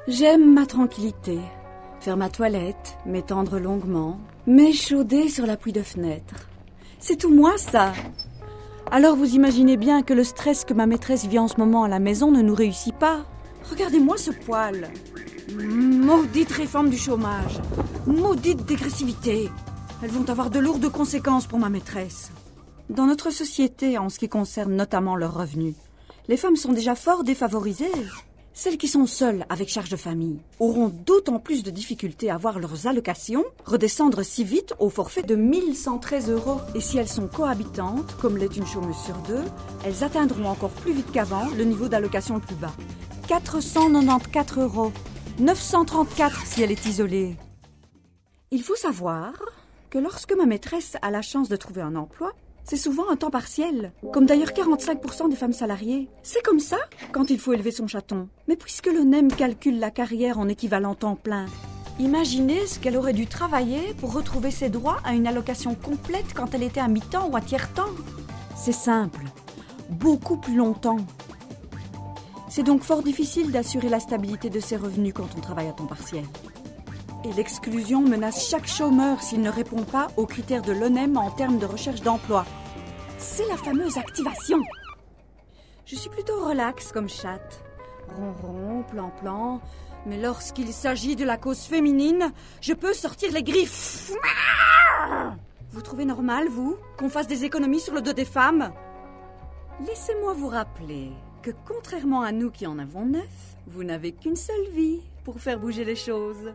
J'aime ma tranquillité. Faire ma toilette, m'étendre longuement, m'échauder sur la pluie de fenêtre. C'est tout moi, ça. Alors vous imaginez bien que le stress que ma maîtresse vit en ce moment à la maison ne nous réussit pas. Regardez-moi ce poil. Maudite réforme du chômage. Maudite dégressivité. Elles vont avoir de lourdes conséquences pour ma maîtresse. Dans notre société, en ce qui concerne notamment leurs revenus, les femmes sont déjà fort défavorisées. Celles qui sont seules avec charge de famille auront d'autant plus de difficultés à voir leurs allocations redescendre si vite au forfait de 1113 €. Et si elles sont cohabitantes, comme l'est une chômeuse sur deux, elles atteindront encore plus vite qu'avant le niveau d'allocation le plus bas. 494 €, 934 si elle est isolée. Il faut savoir que lorsque ma maîtresse a la chance de trouver un emploi, c'est souvent un temps partiel, comme d'ailleurs 45% des femmes salariées. C'est comme ça quand il faut élever son chaton. Mais puisque le NEM calcule la carrière en équivalent temps plein, imaginez ce qu'elle aurait dû travailler pour retrouver ses droits à une allocation complète quand elle était à mi-temps ou à tiers-temps. C'est simple, beaucoup plus longtemps. C'est donc fort difficile d'assurer la stabilité de ses revenus quand on travaille à temps partiel. Et l'exclusion menace chaque chômeur s'il ne répond pas aux critères de l'ONEM en termes de recherche d'emploi. C'est la fameuse activation. Je suis plutôt relax comme chatte. Ronron, plan-plan. Mais lorsqu'il s'agit de la cause féminine, je peux sortir les griffes. Vous trouvez normal, vous, qu'on fasse des économies sur le dos des femmes? Laissez-moi vous rappeler que contrairement à nous qui en avons 9, vous n'avez qu'une seule vie pour faire bouger les choses.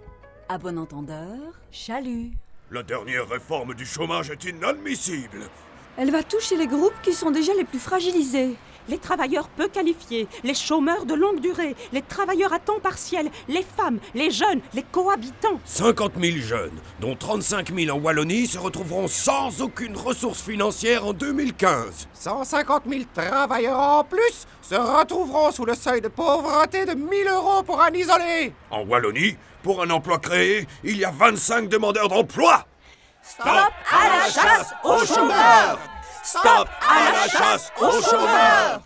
À bon entendeur, chalut. La dernière réforme du chômage est inadmissible. Elle va toucher les groupes qui sont déjà les plus fragilisés. Les travailleurs peu qualifiés, les chômeurs de longue durée, les travailleurs à temps partiel, les femmes, les jeunes, les cohabitants. 50 000 jeunes, dont 35 000 en Wallonie, se retrouveront sans aucune ressource financière en 2015. 150 000 travailleurs en plus se retrouveront sous le seuil de pauvreté de 1 000 € pour un isolé. En Wallonie, pour un emploi créé, il y a 25 demandeurs d'emploi. Stop à la chasse aux chômeurs! Stop à la chasse aux chômeurs!